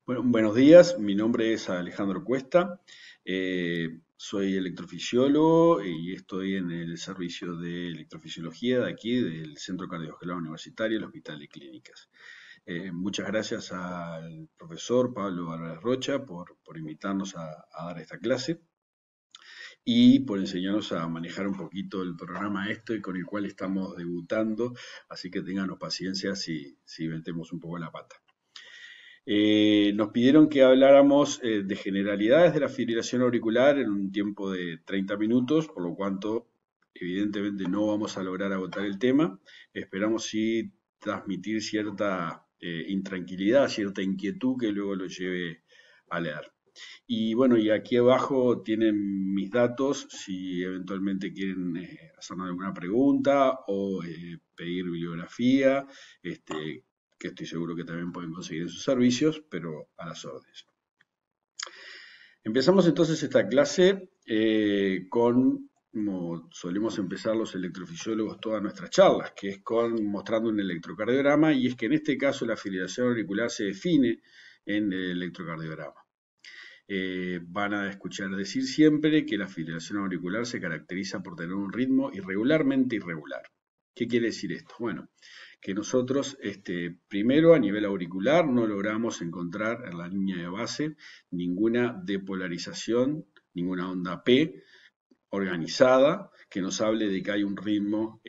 Bueno, buenos días, mi nombre es Alejandro Cuesta, soy electrofisiólogo y estoy en el servicio de electrofisiología de aquí, del Centro Cardiovascular Universitario, el Hospital de Clínicas. Muchas gracias al profesor Pablo Álvarez Rocha por invitarnos a dar esta clase y por enseñarnos a manejar un poquito el programa y con el cual estamos debutando, así que ténganos paciencia si metemos un poco la pata. Nos pidieron que habláramos de generalidades de la fibrilación auricular en un tiempo de 30 minutos, por lo cuanto evidentemente no vamos a lograr agotar el tema. Esperamos sí transmitir cierta intranquilidad, cierta inquietud que luego lo lleve a leer. Y bueno, y aquí abajo tienen mis datos si eventualmente quieren hacerme alguna pregunta o pedir bibliografía, que estoy seguro que también pueden conseguir en sus servicios, pero a las órdenes. Empezamos entonces esta clase como solemos empezar los electrofisiólogos todas nuestras charlas, que es mostrando un electrocardiograma, y es que en este caso la fibrilación auricular se define en el electrocardiograma. Van a escuchar decir siempre que la fibrilación auricular se caracteriza por tener un ritmo irregularmente irregular. ¿Qué quiere decir esto? Bueno, que nosotros primero a nivel auricular no logramos encontrar en la línea de base ninguna depolarización, ninguna onda P organizada que nos hable de que hay un ritmo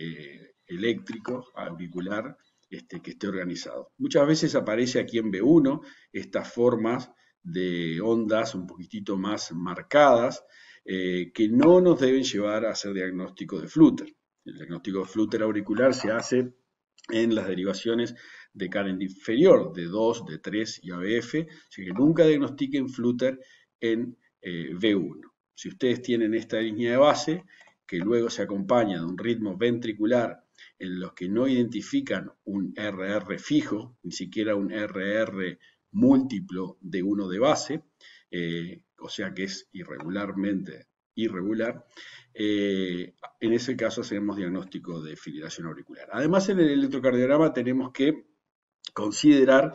eléctrico auricular que esté organizado. Muchas veces aparece aquí en B1 estas formas de ondas un poquitito más marcadas que no nos deben llevar a hacer diagnóstico de flutter. El diagnóstico de flutter auricular se hace en las derivaciones de current inferior, de 2, de 3 y ABF, así que nunca diagnostiquen flutter en V1. Si ustedes tienen esta línea de base, que luego se acompaña de un ritmo ventricular en los que no identifican un RR fijo, ni siquiera un RR múltiplo de 1 de base, o sea que es irregularmente irregular, en ese caso hacemos diagnóstico de fibrilación auricular. Además, en el electrocardiograma tenemos que considerar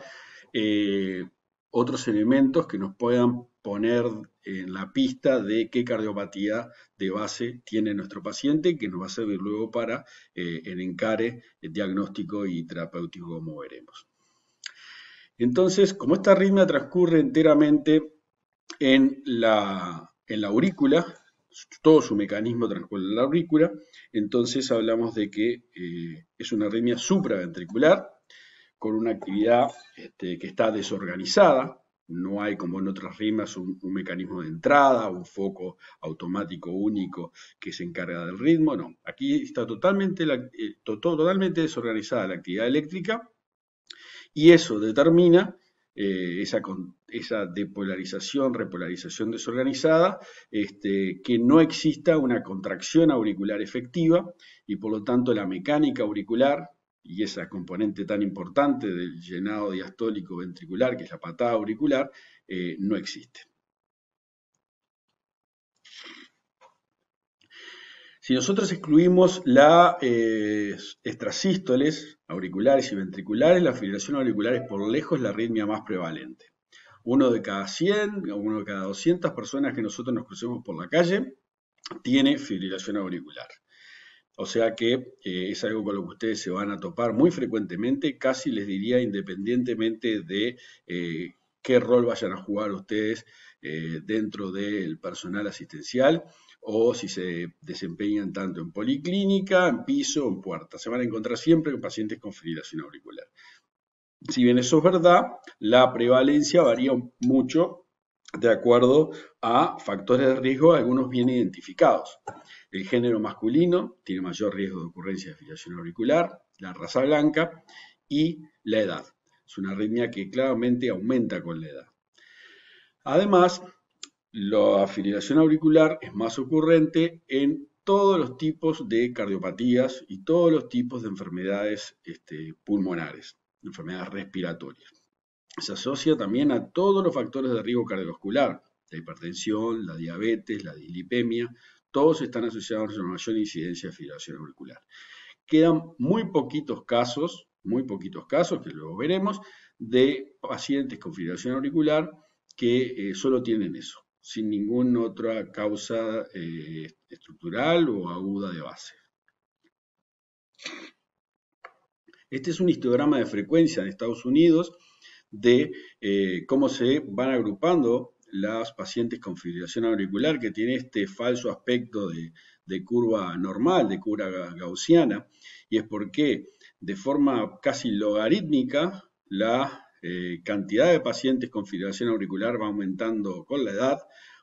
otros elementos que nos puedan poner en la pista de qué cardiopatía de base tiene nuestro paciente, que nos va a servir luego para el encare diagnóstico y terapéutico, como veremos. Entonces, como esta arritmia transcurre enteramente en la aurícula, todo su mecanismo transcurre en la aurícula, entonces hablamos de que es una arritmia supraventricular con una actividad que está desorganizada. No hay, como en otras arritmias, un mecanismo de entrada, un foco automático único que se encarga del ritmo. No, aquí está totalmente desorganizada la actividad eléctrica y eso determina esa depolarización, repolarización desorganizada, que no exista una contracción auricular efectiva y por lo tanto la mecánica auricular y esa componente tan importante del llenado diastólico ventricular, que es la patada auricular, no existe. Si nosotros excluimos las extrasístoles auriculares y ventriculares, la fibrilación auricular es por lejos la arritmia más prevalente. Uno de cada 100, uno de cada 200 personas que nosotros nos crucemos por la calle tiene fibrilación auricular. O sea que es algo con lo que ustedes se van a topar muy frecuentemente, casi les diría independientemente de qué rol vayan a jugar ustedes dentro del personal asistencial o si se desempeñan tanto en policlínica, en piso o en puerta. Se van a encontrar siempre con pacientes con fibrilación auricular. Si bien eso es verdad, la prevalencia varía mucho de acuerdo a factores de riesgo, algunos bien identificados. El género masculino tiene mayor riesgo de ocurrencia de fibrilación auricular, la raza blanca y la edad. Es una arritmia que claramente aumenta con la edad. Además, la fibrilación auricular es más ocurrente en todos los tipos de cardiopatías y todos los tipos de enfermedades pulmonares, enfermedades respiratorias. Se asocia también a todos los factores de riesgo cardiovascular, la hipertensión, la diabetes, la dislipemia, todos están asociados a una mayor incidencia de fibrilación auricular. Quedan muy poquitos casos, que luego veremos, de pacientes con fibrilación auricular que solo tienen eso, sin ninguna otra causa estructural o aguda de base. Este es un histograma de frecuencia en Estados Unidos de cómo se van agrupando las pacientes con fibrilación auricular, que tiene este falso aspecto de curva normal, de curva gaussiana, y es porque de forma casi logarítmica la cantidad de pacientes con fibrilación auricular va aumentando con la edad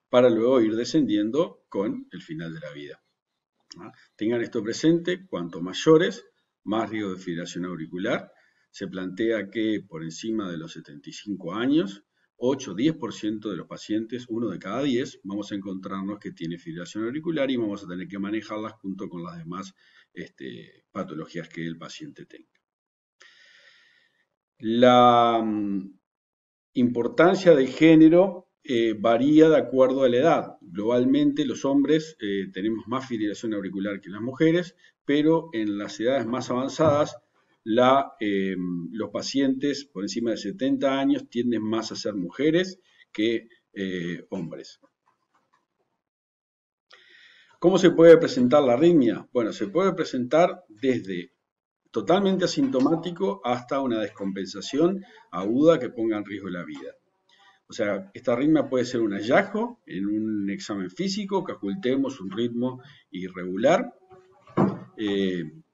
para luego ir descendiendo con el final de la vida. Tengan esto presente, cuanto mayores, más riesgo de fibrilación auricular. Se plantea que por encima de los 75 años, 8-10% de los pacientes, 1 de cada 10, vamos a encontrarnos que tiene fibrilación auricular y vamos a tener que manejarlas junto con las demás patologías que el paciente tenga. La importancia del género varía de acuerdo a la edad. Globalmente los hombres tenemos más fibrilación auricular que las mujeres, pero en las edades más avanzadas los pacientes por encima de 70 años tienden más a ser mujeres que hombres. ¿Cómo se puede presentar la arritmia? Bueno, se puede presentar desde totalmente asintomático hasta una descompensación aguda que ponga en riesgo la vida. O sea, esta arritmia puede ser un hallazgo en un examen físico, que ocultemos un ritmo irregular,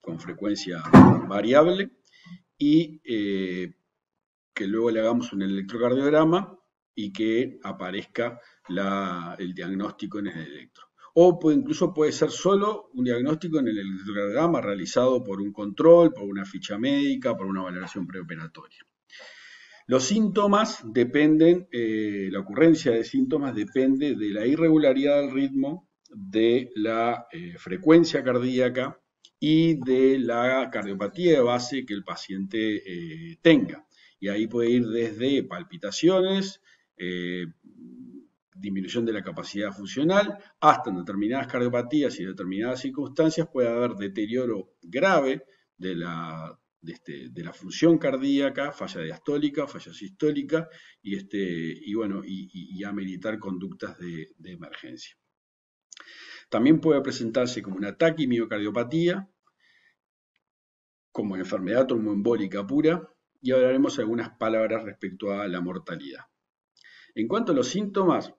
con frecuencia variable, y que luego le hagamos un electrocardiograma y que aparezca el diagnóstico en el electro. O incluso puede ser solo un diagnóstico en el electrocardiograma realizado por un control, por una ficha médica, por una valoración preoperatoria. Los síntomas dependen, la ocurrencia de síntomas depende de la irregularidad del ritmo, de la frecuencia cardíaca y de la cardiopatía de base que el paciente tenga. Y ahí puede ir desde palpitaciones, disminución de la capacidad funcional, hasta en determinadas cardiopatías y determinadas circunstancias puede haber deterioro grave de la función cardíaca, falla diastólica, falla sistólica, y ameritar conductas de emergencia. También puede presentarse como una taquimiocardiopatía, como enfermedad tromboembólica pura, y hablaremos algunas palabras respecto a la mortalidad. En cuanto a los síntomas,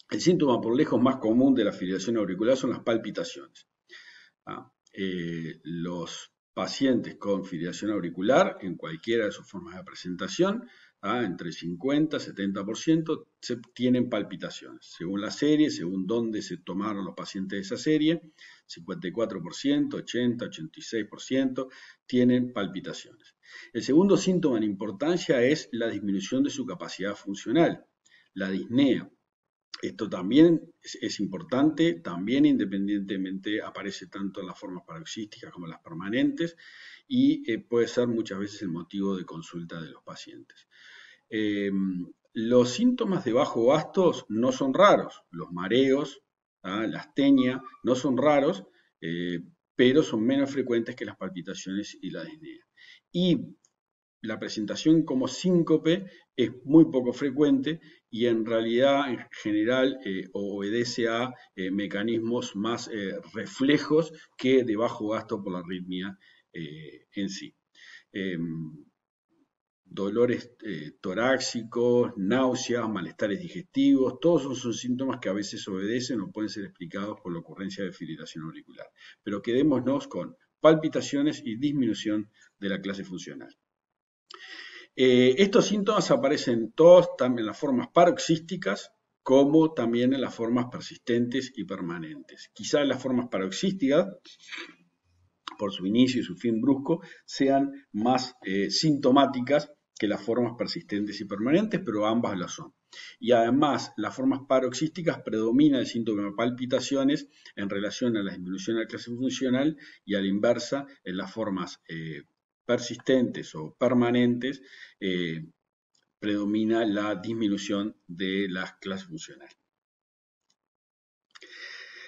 el síntoma por lejos más común de la fibrilación auricular son las palpitaciones. Los pacientes con fibrilación auricular, en cualquiera de sus formas de presentación, entre 50 y 70% tienen palpitaciones. Según la serie, según dónde se tomaron los pacientes de esa serie, 54%, 80, 86% tienen palpitaciones. El segundo síntoma en importancia es la disminución de su capacidad funcional, la disnea. Esto también es importante, también independientemente aparece tanto en las formas paroxísticas como en las permanentes y puede ser muchas veces el motivo de consulta de los pacientes. Los síntomas de bajo bastos no son raros, los mareos, la astenia no son raros, pero son menos frecuentes que las palpitaciones y la disnea. Y la presentación como síncope es muy poco frecuente y en realidad en general obedece a mecanismos más reflejos que de bajo gasto por la arritmia en sí. Dolores torácicos, náuseas, malestares digestivos, todos esos son síntomas que a veces obedecen o pueden ser explicados por la ocurrencia de fibrilación auricular. Pero quedémonos con palpitaciones y disminución de la clase funcional. Estos síntomas aparecen todos tanto en las formas paroxísticas como también en las formas persistentes y permanentes. Quizá en las formas paroxísticas, por su inicio y su fin brusco, sean más sintomáticas que las formas persistentes y permanentes, pero ambas lo son. Y además, las formas paroxísticas predomina el síntoma de palpitaciones en relación a la disminución de la clase funcional y a la inversa en las formas persistentes o permanentes predomina la disminución de la clase funcional.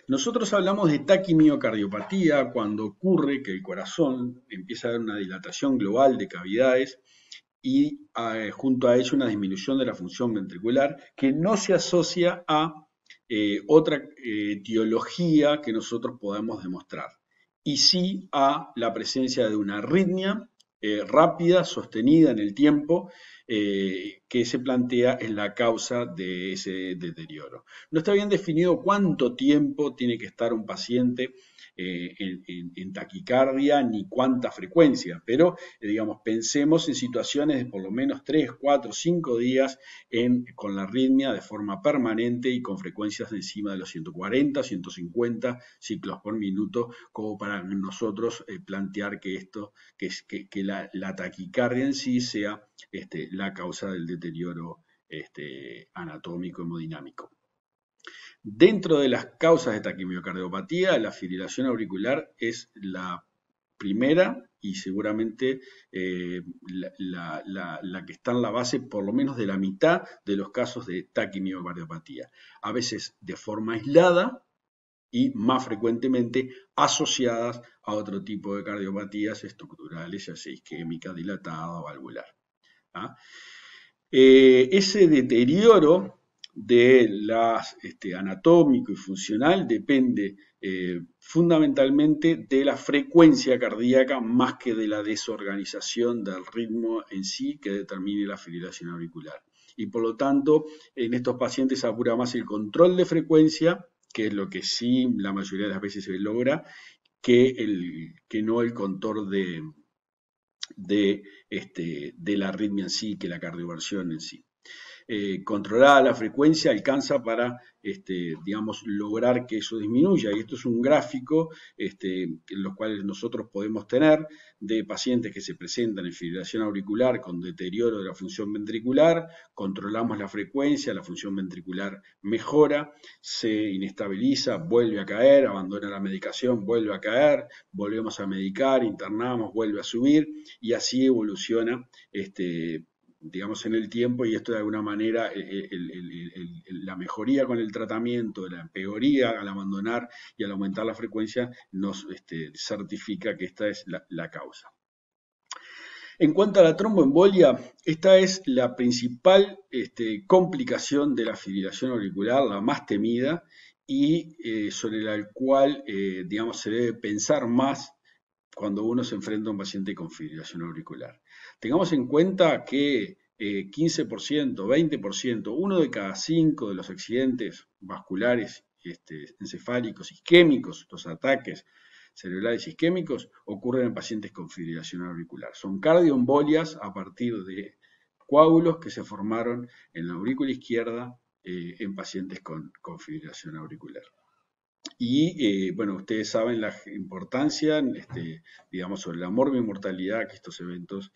Nosotros hablamos de taquimiocardiopatía cuando ocurre que el corazón empieza a dar una dilatación global de cavidades y junto a ello una disminución de la función ventricular que no se asocia a otra etiología que nosotros podamos demostrar, y sí a la presencia de una arritmia rápida, sostenida en el tiempo, que se plantea en la causa de ese deterioro. No está bien definido cuánto tiempo tiene que estar un paciente en taquicardia ni cuánta frecuencia, pero digamos, pensemos en situaciones de por lo menos 3, 4, 5 días con la arritmia de forma permanente y con frecuencias de encima de los 140, 150 ciclos por minuto, como para nosotros plantear que esto, que la taquicardia en sí sea la causa del deterioro anatómico hemodinámico. Dentro de las causas de taquimiocardiopatía, la fibrilación auricular es la primera y seguramente la que está en la base por lo menos de la mitad de los casos de taquimiocardiopatía. A veces de forma aislada y más frecuentemente asociadas a otro tipo de cardiopatías estructurales, ya sea isquémica, dilatada o valvular. ¿Ah? Ese deterioro de las anatómico y funcional depende fundamentalmente de la frecuencia cardíaca más que de la desorganización del ritmo en sí que determine la fibrilación auricular. Y por lo tanto, en estos pacientes se apura más el control de frecuencia, que es lo que sí la mayoría de las veces se logra, que no el control de la arritmia en sí, que la cardioversión en sí. Controlada la frecuencia alcanza para, digamos, lograr que eso disminuya. Y esto es un gráfico en los cuales nosotros podemos tener de pacientes que se presentan en fibrilación auricular con deterioro de la función ventricular, controlamos la frecuencia, la función ventricular mejora, se inestabiliza, vuelve a caer, abandona la medicación, vuelve a caer, volvemos a medicar, internamos, vuelve a subir y así evoluciona digamos, en el tiempo, y esto de alguna manera, la mejoría con el tratamiento, la empeoría al abandonar y al aumentar la frecuencia, nos certifica que esta es la causa. En cuanto a la tromboembolia, esta es la principal complicación de la fibrilación auricular, la más temida, y sobre la cual, digamos, se debe pensar más cuando uno se enfrenta a un paciente con fibrilación auricular. Tengamos en cuenta que 15%, 20%, 1 de cada 5 de los accidentes vasculares, encefálicos, isquémicos, los ataques cerebrales isquémicos, ocurren en pacientes con fibrilación auricular. Son cardioembolias a partir de coágulos que se formaron en la aurícula izquierda en pacientes con fibrilación auricular. Y bueno, ustedes saben la importancia, digamos, sobre la mortalidad que estos eventos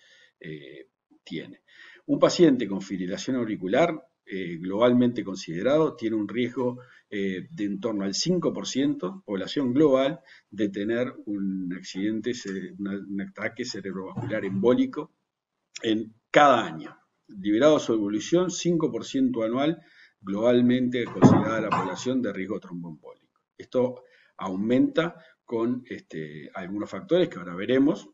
tienen. Un paciente con fibrilación auricular, globalmente considerado, tiene un riesgo de en torno al 5%, población global, de tener un accidente, un ataque cerebrovascular embólico en cada año. Liberado a su evolución, 5% anual, globalmente considerada la población de riesgo tromboembólico. Esto aumenta con algunos factores que ahora veremos.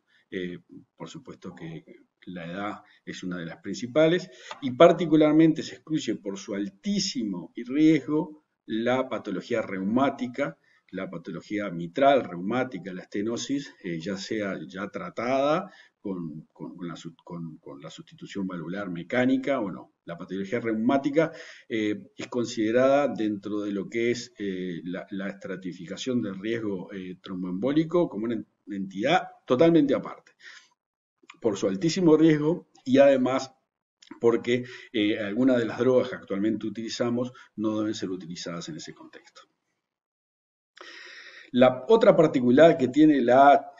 Por supuesto que la edad es una de las principales y particularmente se excluye por su altísimo riesgo la patología reumática, la patología mitral, reumática, la estenosis, ya sea ya tratada con la sustitución valvular mecánica o no. La patología reumática es considerada dentro de lo que es la estratificación del riesgo tromboembólico como una entidad totalmente aparte, por su altísimo riesgo y además porque algunas de las drogas que actualmente utilizamos no deben ser utilizadas en ese contexto. La otra particularidad que tiene la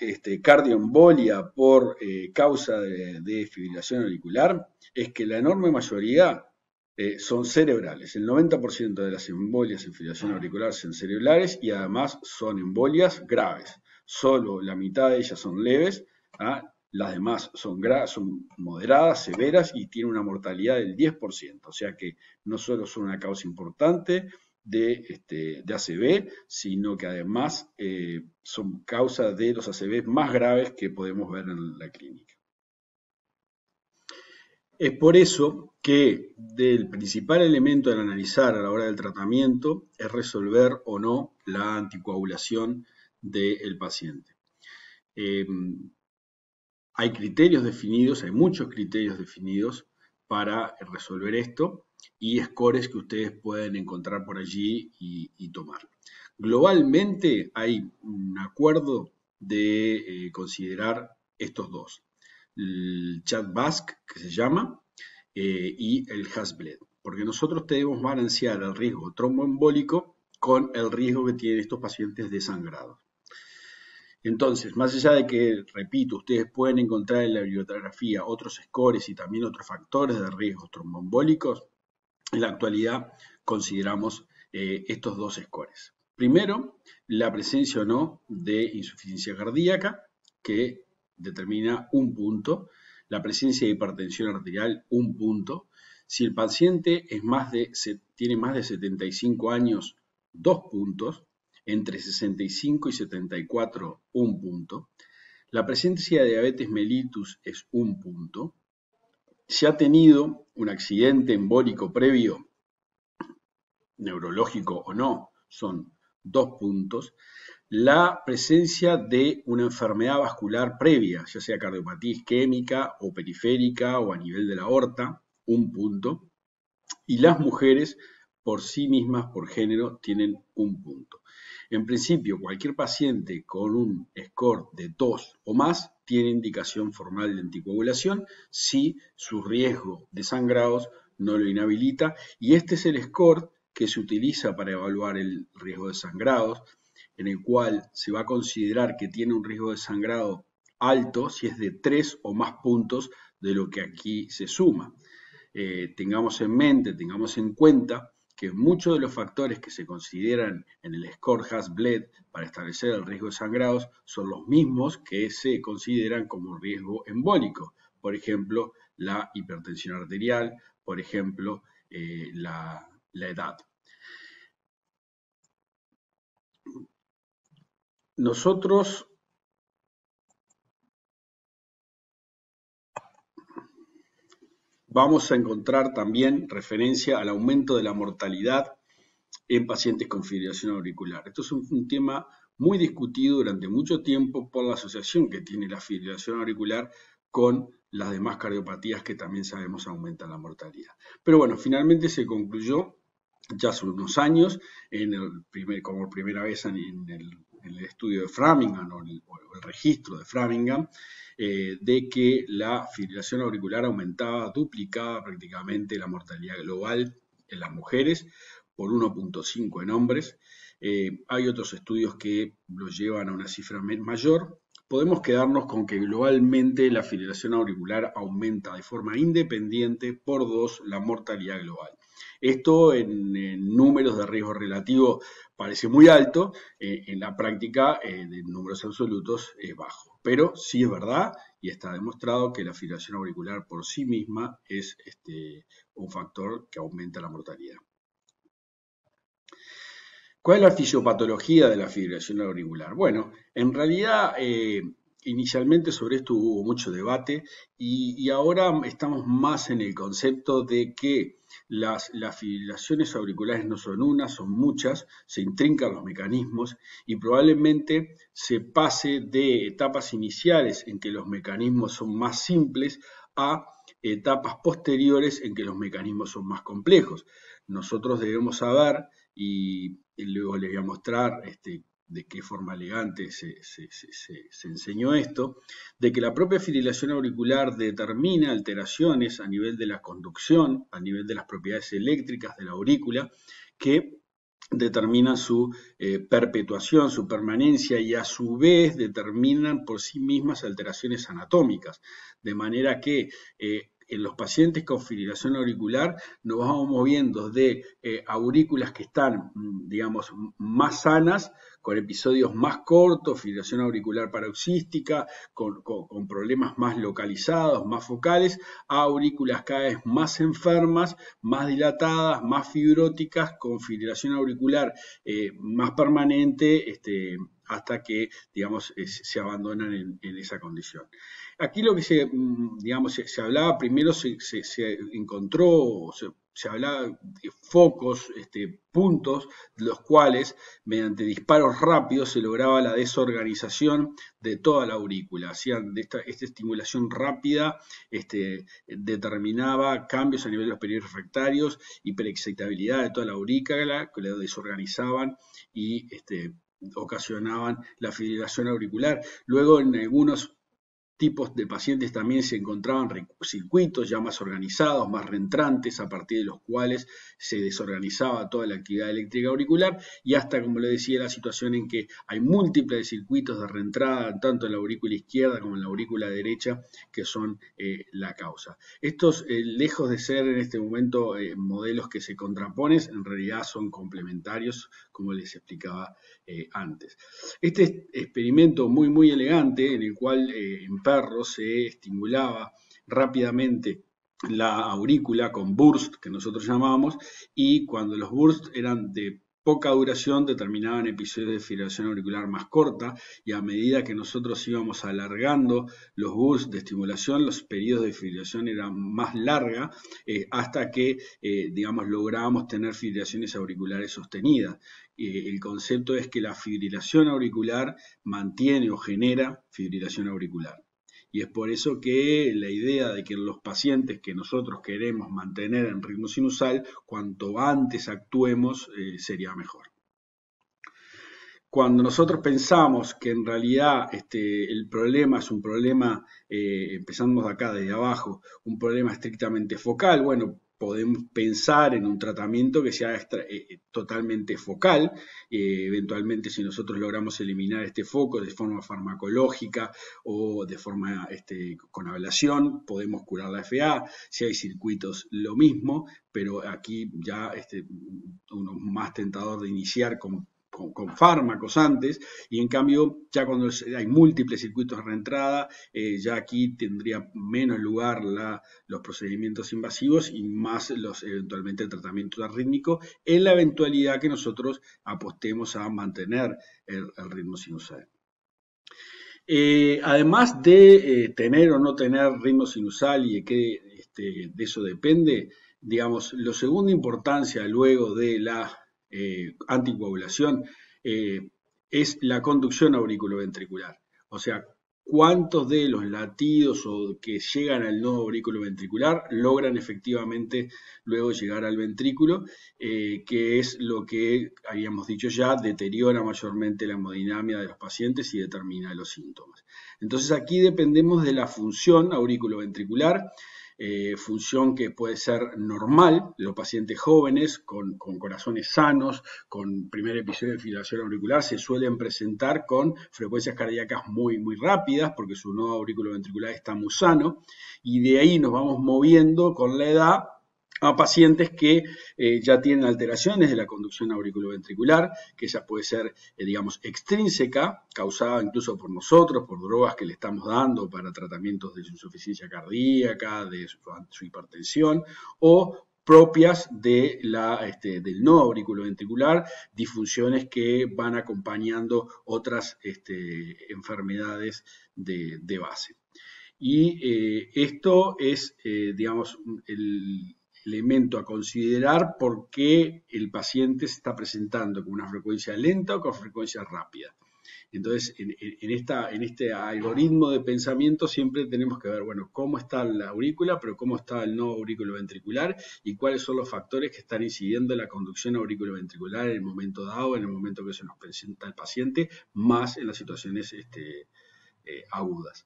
cardioembolia por causa de fibrilación auricular es que la enorme mayoría son cerebrales. El 90% de las embolias en fibrilación auricular son cerebrales y además son embolias graves. Solo la mitad de ellas son leves, ¿ah? Las demás son moderadas, severas y tienen una mortalidad del 10%. O sea que no solo son una causa importante de ACV, sino que además son causa de los ACV más graves que podemos ver en la clínica. Es por eso que el principal elemento al analizar a la hora del tratamiento es resolver o no la anticoagulación del paciente. Hay criterios definidos, hay muchos criterios definidos para resolver esto y scores que ustedes pueden encontrar por allí y tomar. Globalmente hay un acuerdo de considerar estos dos. El CHA2-VASc, que se llama, y el HAS-BLED, porque nosotros debemos balancear el riesgo tromboembólico con el riesgo que tienen estos pacientes desangrados. Entonces, más allá de que, repito, ustedes pueden encontrar en la bibliografía otros scores y también otros factores de riesgos tromboembólicos, en la actualidad consideramos estos dos scores. Primero, la presencia o no de insuficiencia cardíaca, que determina un punto. La presencia de hipertensión arterial, un punto. Si el paciente tiene más de 75 años, 2 puntos. Entre 65 y 74, un punto. La presencia de diabetes mellitus es un punto. Si ha tenido un accidente embólico previo, neurológico o no, son 2 puntos. La presencia de una enfermedad vascular previa, ya sea cardiopatía isquémica o periférica o a nivel de la aorta, un punto. Y las mujeres por sí mismas, por género, tienen un punto. En principio, cualquier paciente con un score de 2 o más tiene indicación formal de anticoagulación si su riesgo de sangrados no lo inhabilita. Y este es el score que se utiliza para evaluar el riesgo de sangrados, en el cual se va a considerar que tiene un riesgo de sangrado alto si es de 3 o más puntos de lo que aquí se suma. Tengamos en mente, tengamos en cuenta que muchos de los factores que se consideran en el score HAS-BLED para establecer el riesgo de sangrados son los mismos que se consideran como riesgo embólico. Por ejemplo, la hipertensión arterial, por ejemplo, la edad. Nosotros vamos a encontrar también referencia al aumento de la mortalidad en pacientes con fibrilación auricular. Esto es un tema muy discutido durante mucho tiempo por la asociación que tiene la fibrilación auricular con las demás cardiopatías que también sabemos aumentan la mortalidad. Pero bueno, finalmente se concluyó ya hace unos años, como primera vez en el estudio de Framingham o el registro de Framingham, de que la fibrilación auricular aumentaba, duplicaba prácticamente la mortalidad global en las mujeres por 1.5 en hombres. Hay otros estudios que lo llevan a una cifra mayor. Podemos quedarnos con que globalmente la fibrilación auricular aumenta de forma independiente por 2 la mortalidad global. Esto en números de riesgo relativo parece muy alto, en la práctica de números absolutos es bajo. Pero sí es verdad y está demostrado que la fibrilación auricular por sí misma es un factor que aumenta la mortalidad. ¿Cuál es la fisiopatología de la fibrilación auricular? Bueno, en realidad inicialmente sobre esto hubo mucho debate y ahora estamos más en el concepto de que las fibrilaciones auriculares no son una, son muchas, se intrincan los mecanismos y probablemente se pase de etapas iniciales en que los mecanismos son más simples a etapas posteriores en que los mecanismos son más complejos. Nosotros debemos saber, y luego les voy a mostrar de qué forma elegante se enseñó esto, de que la propia fibrilación auricular determina alteraciones a nivel de la conducción, a nivel de las propiedades eléctricas de la aurícula, que determinan su perpetuación, su permanencia y a su vez determinan por sí mismas alteraciones anatómicas, de manera que en los pacientes con fibrilación auricular nos vamos moviendo de aurículas que están, digamos, más sanas, con episodios más cortos, fibrilación auricular paroxística, con problemas más localizados, más focales, a aurículas cada vez más enfermas, más dilatadas, más fibróticas, con fibrilación auricular más permanente, hasta que, digamos, se abandonan en esa condición. Aquí lo que se hablaba, primero se encontró, se hablaba de focos, puntos, de los cuales, mediante disparos rápidos, se lograba la desorganización de toda la aurícula. Hacían esta estimulación rápida, determinaba cambios a nivel de los periodos refractarios, hiperexcitabilidad de toda la aurícula, que la desorganizaban y ocasionaban la fibrilación auricular. Luego, en algunos tipos de pacientes también se encontraban circuitos ya más organizados, más reentrantes, a partir de los cuales se desorganizaba toda la actividad eléctrica auricular, y hasta, como le decía, la situación en que hay múltiples circuitos de reentrada, tanto en la aurícula izquierda como en la aurícula derecha, que son la causa. Estos, lejos de ser en este momento modelos que se contraponen, en realidad son complementarios, como les explicaba antes. Este experimento muy elegante, en el cual en perros se estimulaba rápidamente la aurícula con burst, que nosotros llamamos, y cuando los bursts eran de poca duración determinaban episodios de fibrilación auricular más corta, y a medida que nosotros íbamos alargando los bursts de estimulación, los periodos de fibrilación eran más largas, hasta que, digamos, lográbamos tener fibrilaciones auriculares sostenidas. El concepto es que la fibrilación auricular mantiene o genera fibrilación auricular. Y es por eso que la idea de que los pacientes que nosotros queremos mantener en ritmo sinusal, cuanto antes actuemos, sería mejor. Cuando nosotros pensamos que en realidad el problema es un problema, empezamos acá desde abajo, un problema estrictamente focal, bueno, podemos pensar en un tratamiento que sea totalmente focal. Eventualmente, si nosotros logramos eliminar este foco de forma farmacológica o de forma con ablación, podemos curar la FA. Si hay circuitos, lo mismo, pero aquí ya uno más tentador de iniciar con fármacos antes, y en cambio ya cuando hay múltiples circuitos de reentrada, ya aquí tendría menos lugar los procedimientos invasivos y más eventualmente el tratamiento arrítmico, en la eventualidad que nosotros apostemos a mantener el ritmo sinusal. Además de tener o no tener ritmo sinusal, y de eso depende, digamos, lo segundo importancia luego de la anticoagulación es la conducción auriculoventricular. O sea, cuántos de los latidos o que llegan al nodo auriculoventricular logran efectivamente luego llegar al ventrículo, que es lo que habíamos dicho ya, deteriora mayormente la hemodinamia de los pacientes y determina los síntomas. Entonces aquí dependemos de la función auriculoventricular, función que puede ser normal. Los pacientes jóvenes con corazones sanos, con primer episodio de fibrilación auricular, se suelen presentar con frecuencias cardíacas muy rápidas, porque su nodo auriculoventricular está muy sano, y de ahí nos vamos moviendo con la edad a pacientes que ya tienen alteraciones de la conducción auriculoventricular, que esa puede ser, digamos, extrínseca, causada incluso por nosotros, por drogas que le estamos dando para tratamientos de su insuficiencia cardíaca, de su hipertensión, o propias del nodo auriculoventricular, disfunciones que van acompañando otras enfermedades de base. Y esto es, digamos, el elemento a considerar por qué el paciente se está presentando con una frecuencia lenta o con frecuencia rápida. Entonces, en este algoritmo de pensamiento siempre tenemos que ver, bueno, cómo está la aurícula, pero cómo está el nodo auriculoventricular y cuáles son los factores que están incidiendo en la conducción auriculoventricular en el momento dado, en el momento que se nos presenta el paciente, más en las situaciones agudas.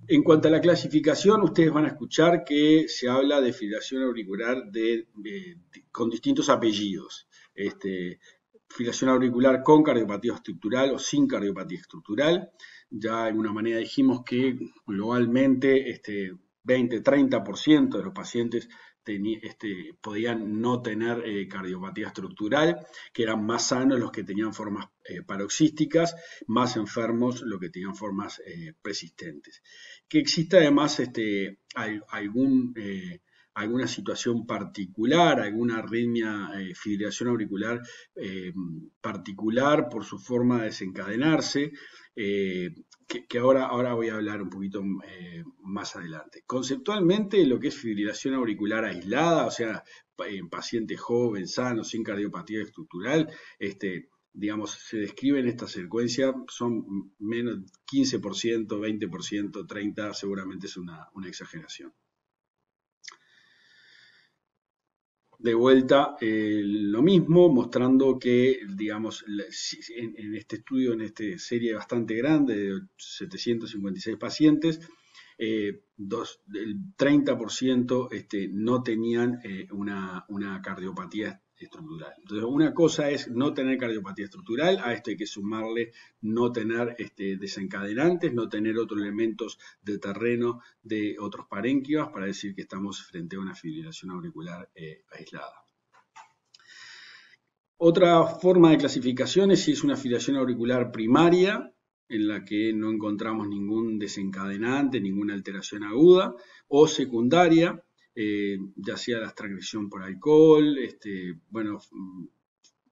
En cuanto a la clasificación, ustedes van a escuchar que se habla de fibrilación auricular con distintos apellidos. Fibrilación auricular con cardiopatía estructural o sin cardiopatía estructural, ya de alguna manera dijimos que globalmente 20-30% de los pacientes podían no tener cardiopatía estructural, que eran más sanos los que tenían formas paroxísticas, más enfermos los que tenían formas persistentes. Que existe además alguna situación particular, alguna arritmia, fibrilación auricular particular por su forma de desencadenarse, que ahora voy a hablar un poquito más adelante. Conceptualmente, lo que es fibrilación auricular aislada, o sea, en paciente joven, sano, sin cardiopatía estructural, digamos, se describe en esta secuencia, son menos 15%, 20%, 30%, seguramente es una exageración. De vuelta lo mismo, mostrando que, digamos, en este estudio, en esta serie bastante grande de 756 pacientes, el 30% no tenían una cardiopatía estructural. Entonces, una cosa es no tener cardiopatía estructural, a esto hay que sumarle no tener desencadenantes, no tener otros elementos de terreno de otros parénquimas para decir que estamos frente a una fibrilación auricular aislada. Otra forma de clasificación es si es una fibrilación auricular primaria, en la que no encontramos ningún desencadenante, ninguna alteración aguda, o secundaria, ya sea la transgresión por alcohol,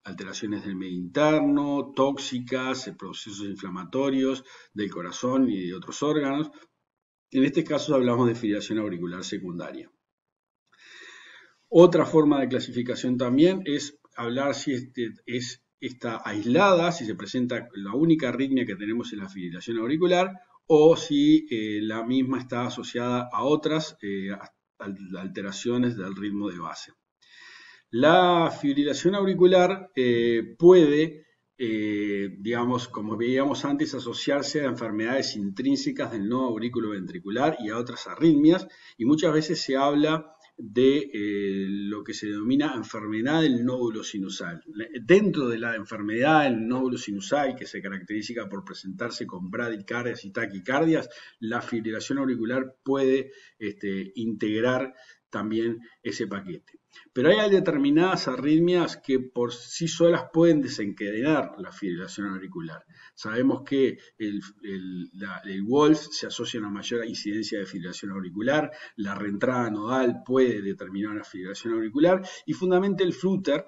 alteraciones del medio interno, tóxicas, procesos inflamatorios del corazón y de otros órganos. En este caso hablamos de fibrilación auricular secundaria. Otra forma de clasificación también es hablar si está aislada, si se presenta la única arritmia que tenemos en la fibrilación auricular, o si la misma está asociada a otras alteraciones del ritmo de base. La fibrilación auricular puede, digamos, como veíamos antes, asociarse a enfermedades intrínsecas del nodo aurículo-ventricular y a otras arritmias, y muchas veces se habla de lo que se denomina enfermedad del nódulo sinusal. Dentro de la enfermedad del nódulo sinusal, que se caracteriza por presentarse con bradicardias y taquicardias, la fibrilación auricular puede integrar también ese paquete. Pero hay determinadas arritmias que por sí solas pueden desencadenar la fibrilación auricular. Sabemos que el Wolf se asocia a una mayor incidencia de fibrilación auricular, la reentrada nodal puede determinar una fibrilación auricular y fundamentalmente el Flutter,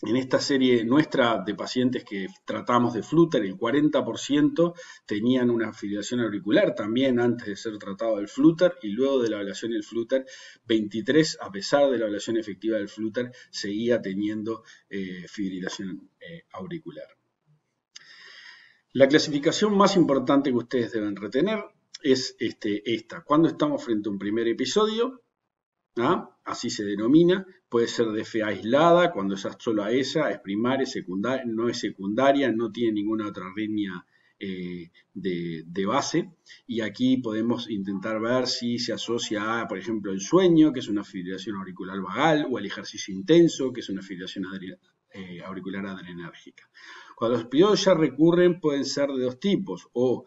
en esta serie nuestra de pacientes que tratamos de Flutter, el 40% tenían una fibrilación auricular también antes de ser tratado del Flutter, y luego de la ablación del Flutter, 23, a pesar de la ablación efectiva del Flutter, seguía teniendo fibrilación auricular. La clasificación más importante que ustedes deben retener es esta. Cuando estamos frente a un primer episodio, así se denomina, puede ser de FA aislada, cuando es solo a esa, es primaria, secundaria, no es secundaria, no tiene ninguna otra arritmia de base, y aquí podemos intentar ver si se asocia a, por ejemplo, el sueño, que es una fibrilación auricular vagal, o el ejercicio intenso, que es una fibrilación auricular adrenérgica. Cuando los episodios ya recurren, pueden ser de dos tipos, o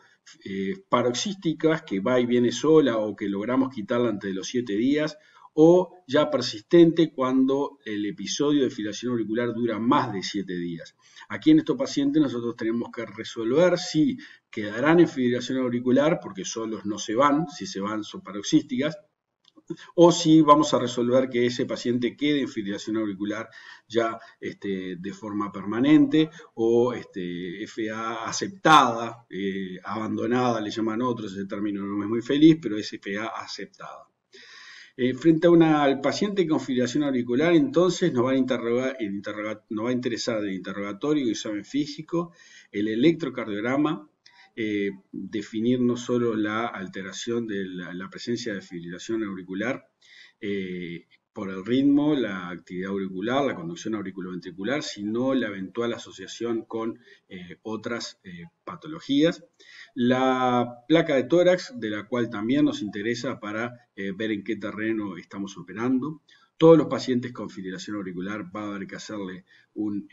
paroxísticas, que va y viene sola, o que logramos quitarla antes de los 7 días, o ya persistente cuando el episodio de fibrilación auricular dura más de 7 días. Aquí en estos pacientes nosotros tenemos que resolver si quedarán en fibrilación auricular, porque solos no se van, si se van son paroxísticas, o si vamos a resolver que ese paciente quede en fibrilación auricular ya de forma permanente, o FA aceptada, abandonada, le llaman otros, ese término no es muy feliz, pero es FA aceptada. Frente al paciente con fibrilación auricular, entonces nos va a interesar el interrogatorio y examen físico, el electrocardiograma, definir no solo la alteración de la presencia de fibrilación auricular por el ritmo, la actividad auricular, la conducción auriculoventricular, sino la eventual asociación con otras patologías. La placa de tórax, de la cual también nos interesa para ver en qué terreno estamos operando. Todos los pacientes con fibrilación auricular va a haber que hacerle un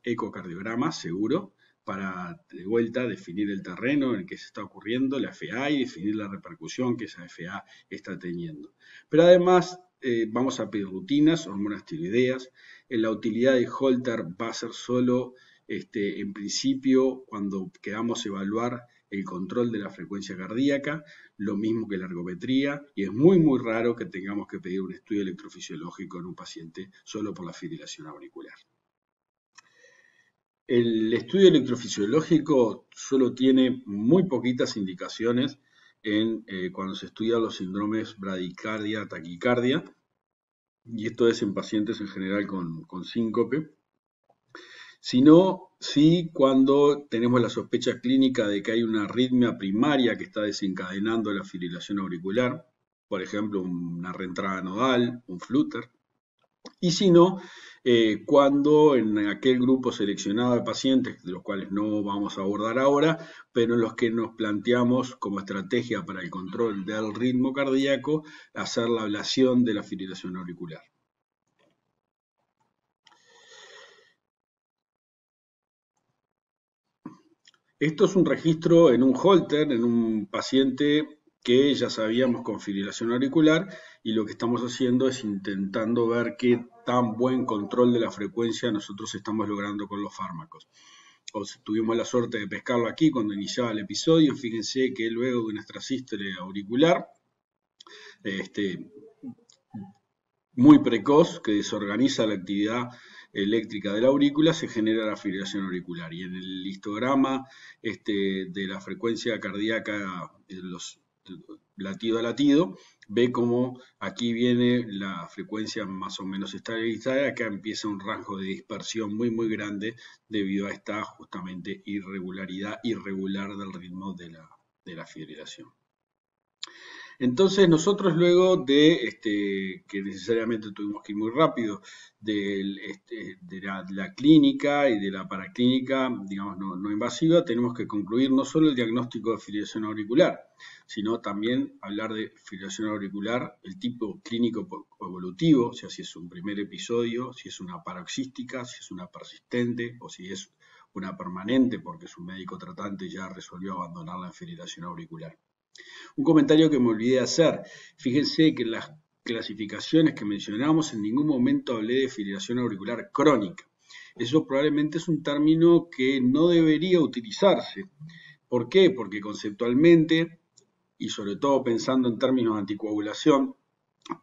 ecocardiograma, seguro, para, de vuelta, definir el terreno en el que se está ocurriendo la FA y definir la repercusión que esa FA está teniendo. Pero además vamos a pedir rutinas, hormonas tiroideas. La utilidad de Holter va a ser solo, en principio, cuando queramos evaluar el control de la frecuencia cardíaca, lo mismo que la ergometría, y es muy muy raro que tengamos que pedir un estudio electrofisiológico en un paciente solo por la fibrilación auricular. El estudio electrofisiológico solo tiene muy poquitas indicaciones cuando se estudian los síndromes bradicardia, taquicardia, y esto es en pacientes en general con síncope, sino sí cuando tenemos la sospecha clínica de que hay una arritmia primaria que está desencadenando la fibrilación auricular, por ejemplo, una reentrada nodal, un flutter, y si no, cuando en aquel grupo seleccionado de pacientes, de los cuales no vamos a abordar ahora, pero en los que nos planteamos como estrategia para el control del ritmo cardíaco, hacer la ablación de la fibrilación auricular. Esto es un registro en un Holter, en un paciente que ya sabíamos con fibrilación auricular, y lo que estamos haciendo es intentando ver qué tan buen control de la frecuencia nosotros estamos logrando con los fármacos. Tuvimos la suerte de pescarlo aquí cuando iniciaba el episodio. Fíjense que luego de nuestra sístole auricular, muy precoz, que desorganiza la actividad eléctrica de la aurícula, se genera la fibrilación auricular. Y en el histograma de la frecuencia cardíaca, los latido a latido, ve como aquí viene la frecuencia más o menos estabilizada, acá empieza un rango de dispersión muy muy grande debido a esta justamente irregular del ritmo de la fibrilación. Entonces nosotros luego de que necesariamente tuvimos que ir muy rápido de la clínica y de la paraclínica, digamos, no invasiva, tenemos que concluir no solo el diagnóstico de fibrilación auricular, sino también hablar de fibrilación auricular, el tipo clínico evolutivo, o sea, si es un primer episodio, si es una paroxística, si es una persistente o si es una permanente porque su médico tratante ya resolvió abandonar la fibrilación auricular. Un comentario que me olvidé de hacer. Fíjense que en las clasificaciones que mencionamos en ningún momento hablé de fibrilación auricular crónica. Eso probablemente es un término que no debería utilizarse. ¿Por qué? Porque conceptualmente, y sobre todo pensando en términos de anticoagulación,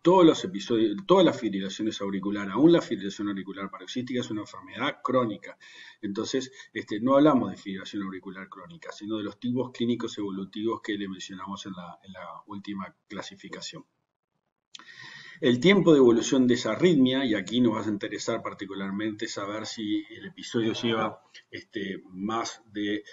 todos los episodios, todas las fibrilaciones auriculares, aún la fibrilación auricular paroxística, es una enfermedad crónica. Entonces, no hablamos de fibrilación auricular crónica, sino de los tipos clínicos evolutivos que le mencionamos en la última clasificación. El tiempo de evolución de esa arritmia, y aquí nos va a interesar particularmente saber si el episodio lleva más de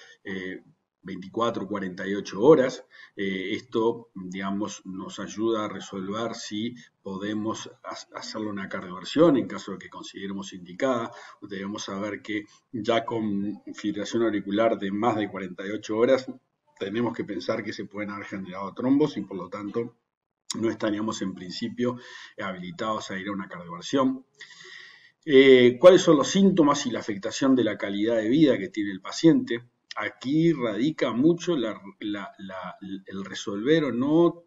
24 o 48 horas. Esto, digamos, nos ayuda a resolver si podemos hacerle una cardioversión en caso de que consideremos indicada. Debemos saber que ya con fibrilación auricular de más de 48 horas tenemos que pensar que se pueden haber generado trombos y por lo tanto no estaríamos en principio habilitados a ir a una cardioversión. ¿Cuáles son los síntomas y la afectación de la calidad de vida que tiene el paciente? Aquí radica mucho el resolver o no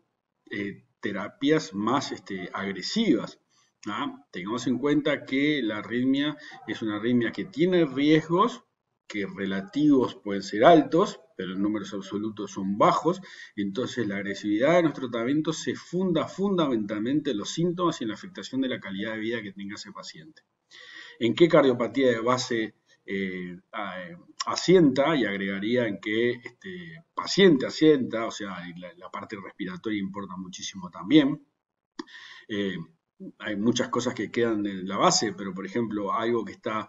terapias más agresivas. Tengamos en cuenta que la arritmia es una arritmia que tiene riesgos que relativos pueden ser altos, pero en números absolutos son bajos. Entonces la agresividad de nuestro tratamiento se funda fundamentalmente en los síntomas y en la afectación de la calidad de vida que tenga ese paciente. ¿En qué cardiopatía de base asienta? Y agregaría en qué paciente asienta, o sea, la parte respiratoria importa muchísimo también. Hay muchas cosas que quedan en la base, pero por ejemplo, algo que está,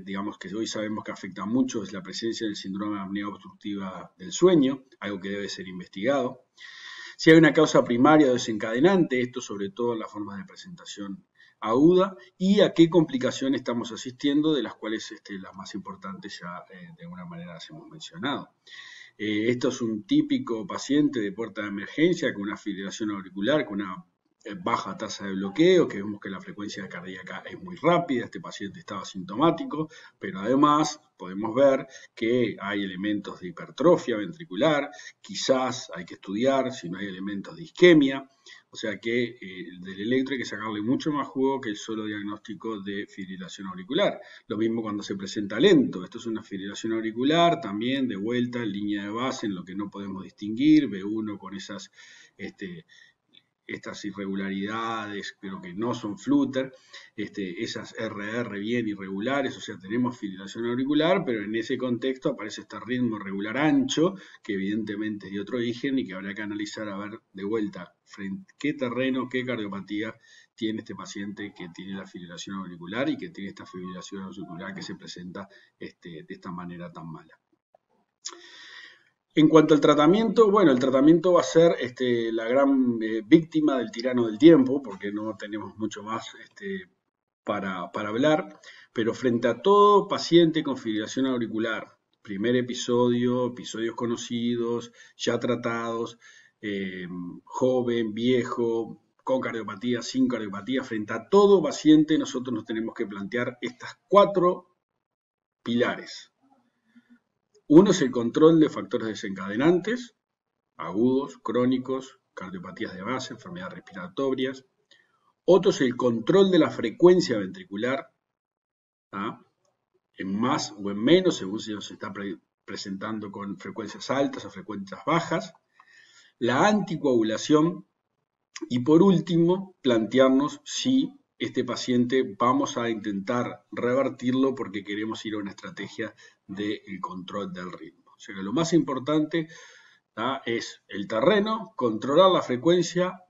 digamos que hoy sabemos que afecta mucho es la presencia del síndrome de apnea obstructiva del sueño, algo que debe ser investigado. Si hay una causa primaria o desencadenante, esto sobre todo en las formas de presentación aguda, y a qué complicaciones estamos asistiendo, de las cuales las más importantes ya de alguna manera las hemos mencionado. Esto es un típico paciente de puerta de emergencia con una fibrilación auricular, con una baja tasa de bloqueo, que vemos que la frecuencia cardíaca es muy rápida, este paciente estaba asintomático, pero además podemos ver que hay elementos de hipertrofia ventricular, quizás hay que estudiar si no hay elementos de isquemia, o sea que del electro hay que sacarle mucho más jugo que el solo diagnóstico de fibrilación auricular. Lo mismo cuando se presenta lento, esto es una fibrilación auricular, también de vuelta en línea de base, en lo que no podemos distinguir, B1 con esas estas irregularidades, pero que no son flutter, esas RR bien irregulares, o sea, tenemos fibrilación auricular, pero en ese contexto aparece este ritmo regular ancho, que evidentemente es de otro origen y que habrá que analizar a ver de vuelta qué terreno, qué cardiopatía tiene este paciente que tiene la fibrilación auricular y que tiene esta fibrilación auricular que se presenta de esta manera tan mala. En cuanto al tratamiento, bueno, el tratamiento va a ser la gran víctima del tirano del tiempo, porque no tenemos mucho más para hablar, pero frente a todo paciente con fibrilación auricular, primer episodio, episodios conocidos, ya tratados, joven, viejo, con cardiopatía, sin cardiopatía, frente a todo paciente nosotros nos tenemos que plantear estas 4 pilares. Uno es el control de factores desencadenantes, agudos, crónicos, cardiopatías de base, enfermedades respiratorias. Otro es el control de la frecuencia ventricular, en más o en menos, según si nos está presentando con frecuencias altas o frecuencias bajas. La anticoagulación. Y por último, plantearnos si este paciente vamos a intentar revertirlo porque queremos ir a una estrategia del control del ritmo. O sea que lo más importante es el terreno, controlar la frecuencia,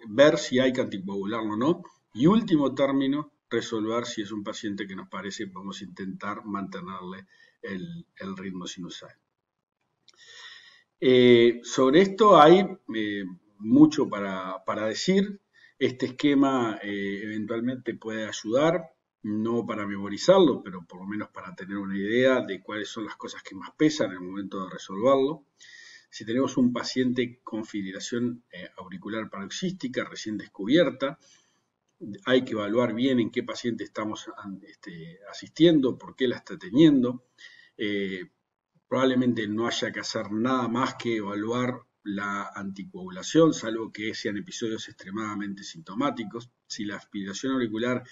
ver si hay que anticoagularlo o no. Y último término, resolver si es un paciente que nos parece podemos intentar mantenerle el ritmo sinusal. Sobre esto hay mucho para decir. Este esquema eventualmente puede ayudar, no para memorizarlo, pero por lo menos para tener una idea de cuáles son las cosas que más pesan en el momento de resolverlo. Si tenemos un paciente con fibrilación auricular paroxística recién descubierta, hay que evaluar bien en qué paciente estamos asistiendo, por qué la está teniendo. Probablemente no haya que hacer nada más que evaluar la anticoagulación, salvo que sean episodios extremadamente sintomáticos. Si la fibrilación auricular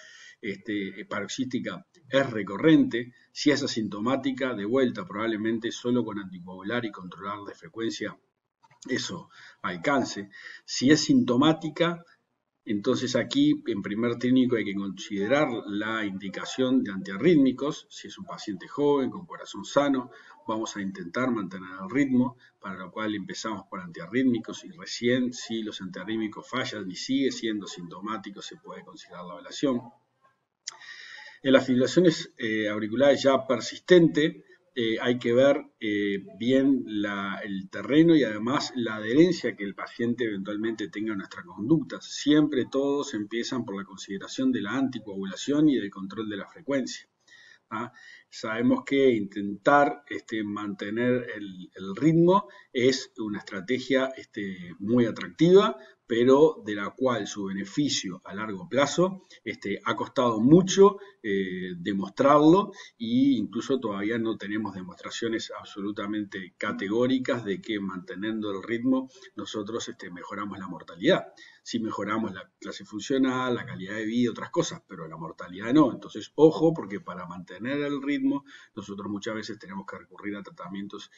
paroxística es recurrente, si es asintomática, de vuelta, probablemente solo con anticoagular y controlar de frecuencia eso alcance. Si es sintomática, entonces aquí en primer técnico hay que considerar la indicación de antiarrítmicos. Si es un paciente joven con corazón sano, vamos a intentar mantener el ritmo, para lo cual empezamos por antiarrítmicos y recién si los antiarrítmicos fallan y sigue siendo sintomático se puede considerar la ablación. En las fibrilaciones auriculares ya persistentes hay que ver bien el terreno y además la adherencia que el paciente eventualmente tenga a nuestra conducta. Siempre todos empiezan por la consideración de la anticoagulación y del control de la frecuencia. Sabemos que intentar mantener el ritmo es una estrategia muy atractiva, pero de la cual su beneficio a largo plazo ha costado mucho demostrarlo e incluso todavía no tenemos demostraciones absolutamente categóricas de que manteniendo el ritmo nosotros mejoramos la mortalidad. Sí mejoramos la clase funcional, la calidad de vida, otras cosas, pero la mortalidad no. Entonces, ojo, porque para mantener el ritmo nosotros muchas veces tenemos que recurrir a tratamientos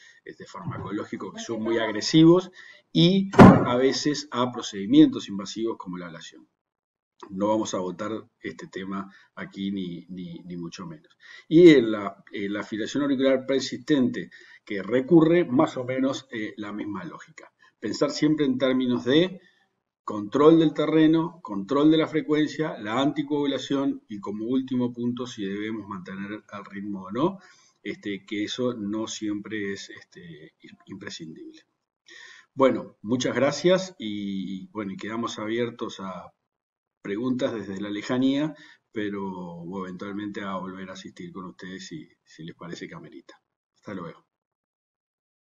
farmacológicos que son muy agresivos y a veces a procedimientos invasivos como la ablación. No vamos a votar este tema aquí ni mucho menos. Y en la fibrilación auricular persistente que recurre, más o menos la misma lógica. Pensar siempre en términos de control del terreno, control de la frecuencia, la anticoagulación y como último punto si debemos mantener el ritmo o no, que eso no siempre es imprescindible. Bueno, muchas gracias y bueno, y quedamos abiertos a preguntas desde la lejanía, pero eventualmente a volver a asistir con ustedes si les parece que amerita. Hasta luego.